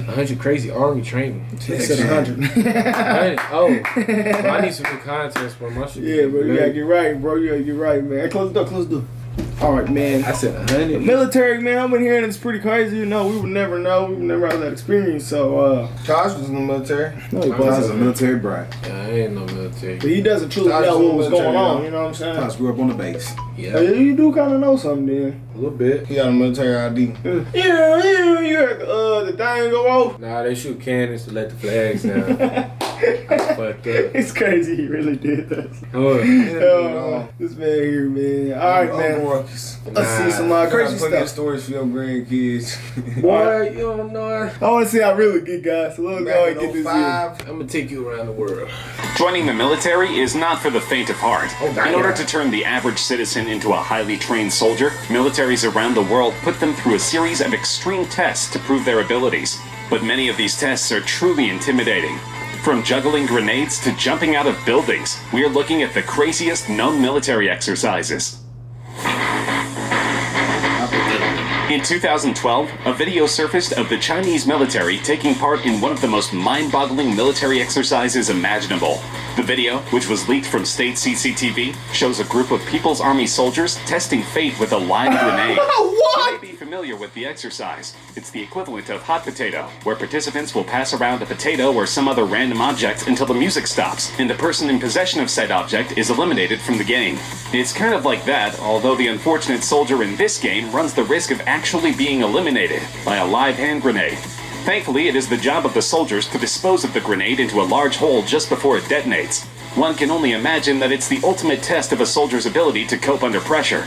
100 crazy army training. He said 100. 100. Oh, I need some new contests for my shit. Yeah, bro, you gotta get right, bro. You gotta get right, man. Close the door, close the door. All right, man. I said 100. The military, man, I've been hearing it's pretty crazy. You know, we would never know. We would never have that experience. So, Josh was in the military. no, he Josh is wasn't. a military brat. Yeah, I ain't no military. But he doesn't truly Josh know was what was military, going on. yeah. You know what I'm saying? Josh grew up on the base. Yeah, You do kind of know something, then. a little bit. He got a military ID. Yeah, you heard the thing go off. Nah, they shoot cannons to let the flags down. Fucked up. It's crazy. He really did that. Oh, This man here, man. All right, man. Let's see some crazy stuff. Stories for your grandkids. boy, you don't know. I want to see how I really get, guys. So let's go Back and get in this in. 05, I'm gonna take you around the world. Joining the military is not for the faint of heart. damn. In order to turn the average citizen into a highly trained soldier, militaries around the world put them through a series of extreme tests to prove their abilities. But many of these tests are truly intimidating. From juggling grenades to jumping out of buildings, we are looking at the craziest known military exercises. In 2012, a video surfaced of the Chinese military taking part in one of the most mind-boggling military exercises imaginable. The video, which was leaked from state CCTV, shows a group of People's Army soldiers testing fate with a live grenade. What? You may be familiar with the exercise. It's the equivalent of hot potato, where participants will pass around a potato or some other random object until the music stops, and the person in possession of said object is eliminated from the game. It's kind of like that, although the unfortunate soldier in this game runs the risk of actually being eliminated by a live hand grenade. Thankfully, it is the job of the soldiers to dispose of the grenade into a large hole just before it detonates. One can only imagine that it's the ultimate test of a soldier's ability to cope under pressure.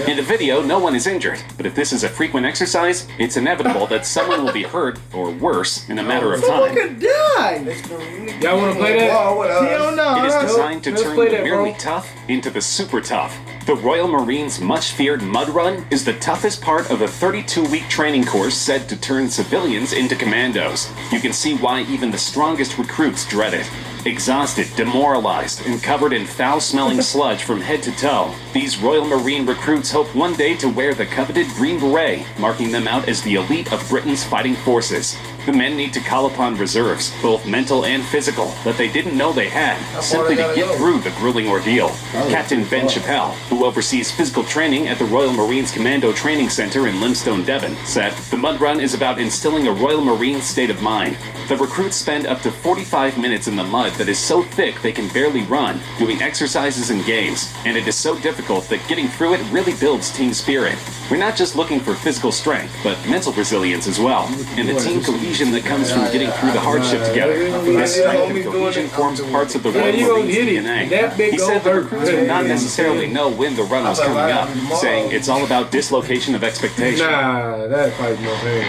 In the video, no one is injured, but if this is a frequent exercise, it's inevitable that someone will be hurt, or worse, in a matter of time. Fucking die. Y'all wanna play that? Whoa, what Hell no. It is designed to Let's turn play the that, merely bro. tough into the super tough. The Royal Marines' much-feared mud run is the toughest part of a 32-week training course said to turn civilians into commandos. You can see why even the strongest recruits dread it. Exhausted, demoralized, and covered in foul-smelling sludge from head to toe, these Royal Marine recruits hope one day to wear the coveted green beret, marking them out as the elite of Britain's fighting forces. The men need to call upon reserves, both mental and physical, that they didn't know they had, simply to get through the grueling ordeal. Captain Ben Chappell, who oversees physical training at the Royal Marines Commando Training Center in Limestone, Devon, said, "The mud run is about instilling a Royal Marine state of mind. The recruits spend up to 45 minutes in the mud that is so thick they can barely run, doing exercises and games, and it is so difficult that getting through it really builds team spirit. We're not just looking for physical strength, but mental resilience as well, and the team cohesion that comes from getting through the hardship together. This strength and cohesion forms parts of the Royal you gonna Marines hit it. DNA." That big He said the old recruits would not necessarily know when the run was coming up, saying it's all about dislocation of expectation. Nah, that fight no pain.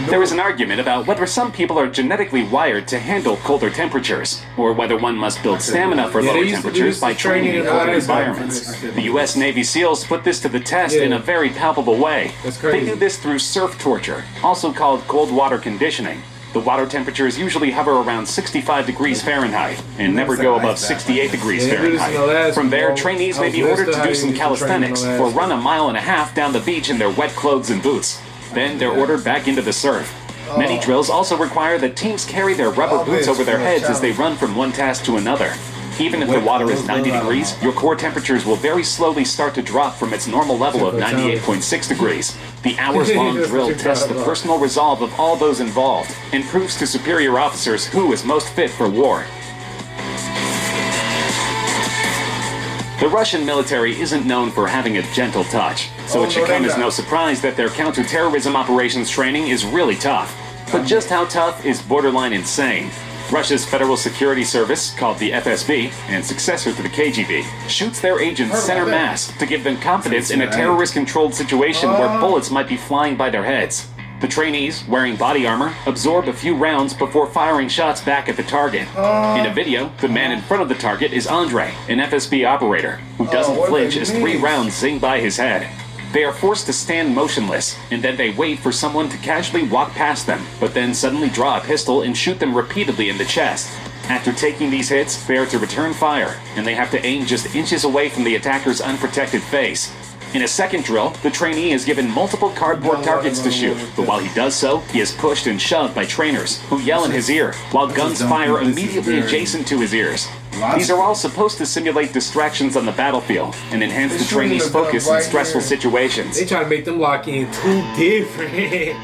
There is an argument about whether some people are genetically wired to handle colder temperatures, or whether one must build stamina for Yeah, they lower used to do temperatures this by training in colder training environments. The U.S. Navy SEALs put this to the test in a very palpable way. That's They crazy. do this through surf torture, also called cold water conditioning. The water temperatures usually hover around 65 degrees Fahrenheit and never go above 68 degrees Yeah, they do this in the Fahrenheit. last From there, one. trainees I may was be listening ordered to to how do you some did the training calisthenics in the or last run a mile and a half down the beach in their wet clothes and boots. Then they're ordered back into the surf. Many drills also require that teams carry their rubber boots over their heads as they run from one task to another. Even if the water is 90 degrees, your core temperatures will very slowly start to drop from its normal level of 98.6 degrees. The hours-long drill tests the personal resolve of all those involved and proves to superior officers who is most fit for war. The Russian military isn't known for having a gentle touch, so it should come as no surprise that their counter-terrorism operations training is really tough. But just how tough is borderline insane? Russia's Federal Security Service, called the FSB, and successor to the KGB, shoots their agents center mass to give them confidence in a terrorist-controlled situation where bullets might be flying by their heads. The trainees, wearing body armor, absorb a few rounds before firing shots back at the target. In a video, the man in front of the target is Andre, an FSB operator, who doesn't flinch as 3 rounds zing by his head. They are forced to stand motionless, and then they wait for someone to casually walk past them, but then suddenly draw a pistol and shoot them repeatedly in the chest. After taking these hits, they are to return fire, and they have to aim just inches away from the attacker's unprotected face. In a second drill, the trainee is given multiple cardboard targets to shoot, but while he does so, he is pushed and shoved by trainers who yell in his ear, while guns fire immediately adjacent to his ears. These are all supposed to simulate distractions on the battlefield and enhance the trainee's focus in stressful situations. They try to make them lock in too different.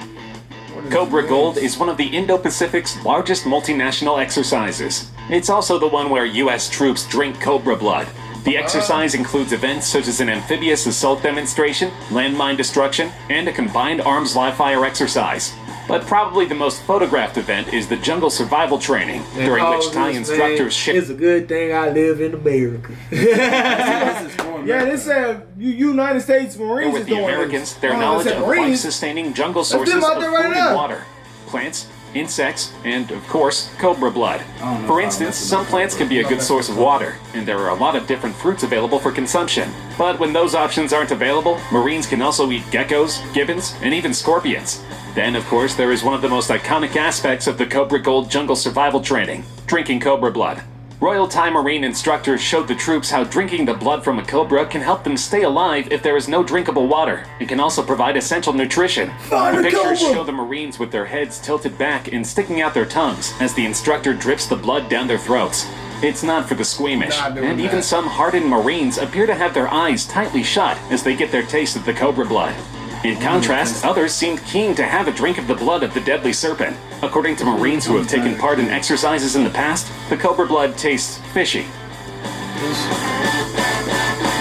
Cobra Gold is one of the Indo-Pacific's largest multinational exercises. It's also the one where U.S. troops drink Cobra blood. The exercise includes events such as an amphibious assault demonstration, landmine destruction, and a combined arms live-fire exercise. But probably the most photographed event is the jungle survival training, during which Thai instructors ship. It's a good thing I live in America. Yeah, they said United States Marines With is the doing Americans, this. their knowledge of life-sustaining jungle sources of out there food right and now. water, plants, insects, and, of course, cobra blood. For instance, some plants can be a good source of water, and there are a lot of different fruits available for consumption. But when those options aren't available, Marines can also eat geckos, gibbons, and even scorpions. Then, of course, there is one of the most iconic aspects of the Cobra Gold jungle survival training, drinking cobra blood. Royal Thai Marine instructors showed the troops how drinking the blood from a cobra can help them stay alive if there is no drinkable water, and can also provide essential nutrition. Find The a pictures cobra! show the Marines with their heads tilted back and sticking out their tongues as the instructor drips the blood down their throats. It's not for the squeamish, Not doing and even that. some hardened Marines appear to have their eyes tightly shut as they get their taste of the cobra blood. In contrast, others seemed keen to have a drink of the blood of the deadly serpent. According to Marines who have taken part in exercises in the past, the cobra blood tastes fishy.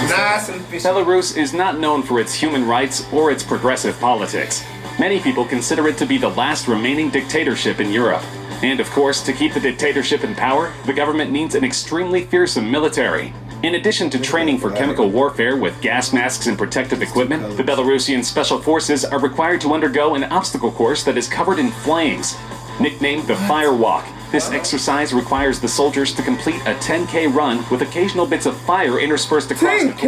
Nice and fishy. Belarus is not known for its human rights or its progressive politics. Many people consider it to be the last remaining dictatorship in Europe. And of course, to keep the dictatorship in power, the government needs an extremely fearsome military. In addition to training for chemical warfare with gas masks and protective equipment, the Belarusian special forces are required to undergo an obstacle course that is covered in flames. Nicknamed the Firewalk, this exercise requires the soldiers to complete a 10K run with occasional bits of fire interspersed across the 10K?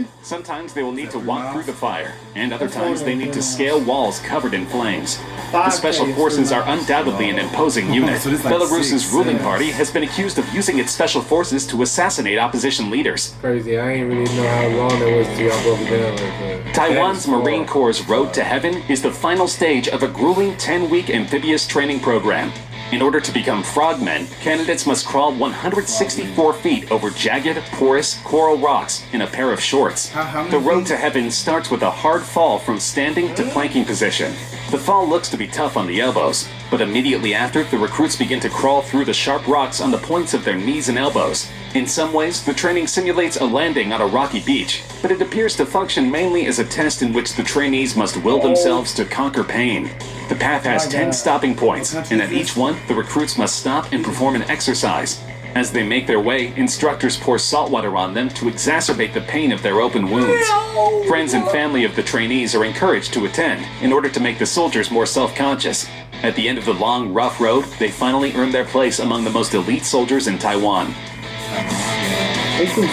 course. Sometimes they will need to walk through the fire, and other times they need to scale walls covered in flames. The special forces are undoubtedly an imposing unit. So this is like Belarus's 6, ruling 7. party has been accused of using its special forces to assassinate opposition leaders. Crazy. I ain't really know how long it was till y'all broke it down like that. Taiwan's That is Marine hard. Corps' Road to Heaven is the final stage of a grueling 10-week amphibious training program. In order to become frogmen, candidates must crawl 164 feet over jagged, porous coral rocks in a pair of shorts. How many The Road feet? to Heaven starts with a hard fall from standing to planking position. The fall looks to be tough on the elbows, but immediately after, the recruits begin to crawl through the sharp rocks on the points of their knees and elbows. In some ways, the training simulates a landing on a rocky beach, but it appears to function mainly as a test in which the trainees must will themselves to conquer pain. The path has 10 stopping points, and at each one, the recruits must stop and perform an exercise. As they make their way, instructors pour salt water on them to exacerbate the pain of their open wounds. Friends and family of the trainees are encouraged to attend in order to make the soldiers more self-conscious. At the end of the long, rough road, they finally earn their place among the most elite soldiers in Taiwan.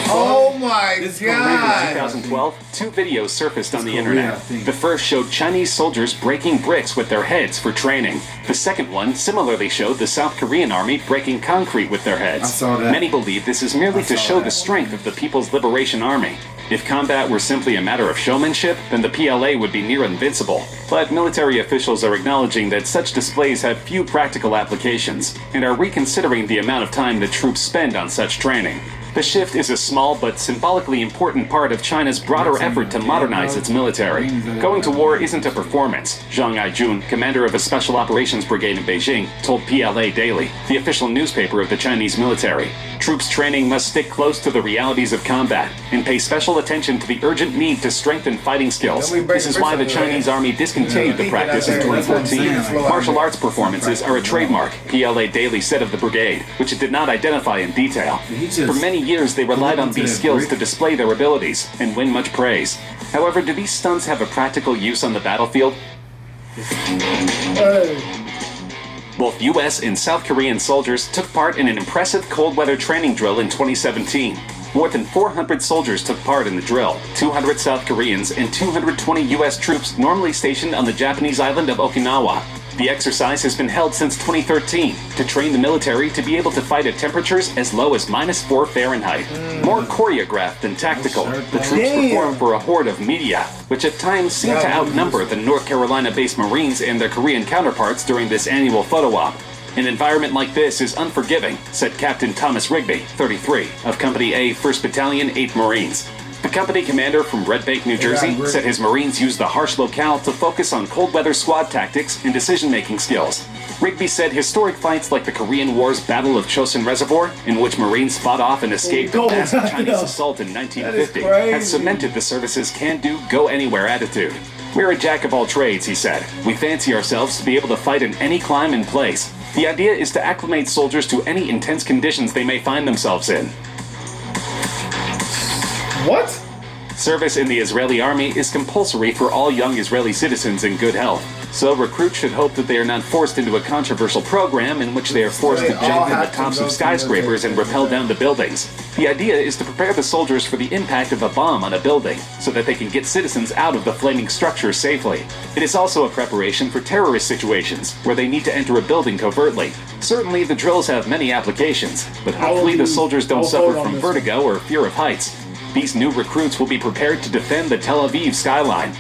Oh my This is In god! 2012, two videos surfaced on the Korea, internet. I think. The first showed Chinese soldiers breaking bricks with their heads for training. The second one similarly showed the South Korean army breaking concrete with their heads. I saw that. Many believe this is merely to saw show that. the strength of the People's Liberation Army. If combat were simply a matter of showmanship, then the PLA would be near invincible. But military officials are acknowledging that such displays have few practical applications, and are reconsidering the amount of time that troops spend on such training. The shift is a small but symbolically important part of China's broader effort to modernize its military. Going to war isn't a performance, Zhang Aijun, commander of a special operations brigade in Beijing, told PLA Daily, the official newspaper of the Chinese military. Troops training must stick close to the realities of combat and pay special attention to the urgent need to strengthen fighting skills. This is why the Chinese army discontinued the practice in 2014. Martial arts performances are a trademark, PLA Daily said of the brigade, which it did not identify in detail. For many years, they relied on these skills to display their abilities and win much praise. However, do these stunts have a practical use on the battlefield? Both US and South Korean soldiers took part in an impressive cold weather training drill in 2017. More than 400 soldiers took part in the drill, 200 South Koreans and 220 US troops normally stationed on the Japanese island of Okinawa. The exercise has been held since 2013 to train the military to be able to fight at temperatures as low as -4 Fahrenheit. More choreographed than tactical, the troops perform for a horde of media, which at times seem to outnumber the North Carolina-based Marines and their Korean counterparts during this annual photo op. An environment like this is unforgiving, said Captain Thomas Rigby, 33, of Company A, 1st Battalion, 8th Marines. The company commander from Red Bank, New Jersey, said his Marines use the harsh locale to focus on cold weather squad tactics and decision-making skills. Rigby said historic fights like the Korean War's Battle of Chosin Reservoir, in which Marines fought off and escaped a massive Chinese assault in 1950, has cemented the service's can-do, go-anywhere attitude. We're a jack of all trades, he said. We fancy ourselves to be able to fight in any climb and place. The idea is to acclimate soldiers to any intense conditions they may find themselves in. What? Service in the Israeli army is compulsory for all young Israeli citizens in good health, so recruits should hope that they are not forced into a controversial program in which they are forced to jump from the tops of skyscrapers and rappel down the buildings. The idea is to prepare the soldiers for the impact of a bomb on a building, so that they can get citizens out of the flaming structure safely. It is also a preparation for terrorist situations, where they need to enter a building covertly. Certainly the drills have many applications, but hopefully the soldiers don't suffer from vertigo or fear of heights. These new recruits will be prepared to defend the Tel Aviv skyline.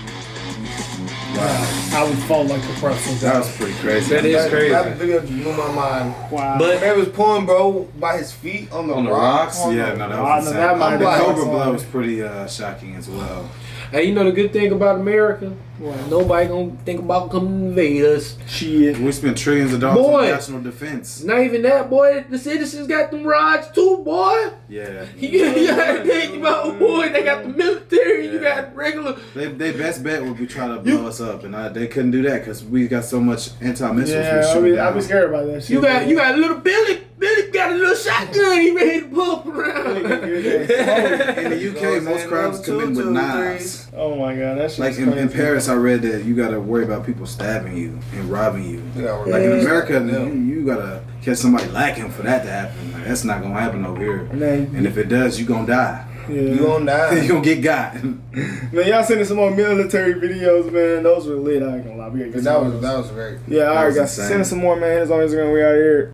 Wow. I would fall like a person. That was pretty crazy. That is crazy. That video blew my mind. Wow. But It was pulling bro by his feet on the rocks. Yeah, no, that was insane. That The Cobra blow was pretty shocking as well. Hey, you know the good thing about America? Nobody gonna think about coming to invade us. Shit. We spent trillions of dollars Boy. on national defense. Not even that, boy. The citizens got them rods too, boy. Yeah. You gotta think about, boy. They got the military. You got regular. They best bet would be trying to blow us up, and they couldn't do that because we got so much anti-missiles. Yeah, I be scared about that shit. You got little Billy. Billy got a little shotgun. He ready to pull up around. In the UK, most crimes committed with knives. Oh my god, that shit. Like in Paris, I read that you gotta worry about people stabbing you and robbing you. Like in America, you gotta catch somebody lacking for that to happen. Like, that's not gonna happen over here. And if it does, you gonna die. Yeah. You gonna die. You gonna get got. Man, y'all sending some more military videos, man. Those were lit. I ain't gonna lie. We gotta get That was great. Yeah, alright, guys. Send us some more, man. It's on Instagram. We out here.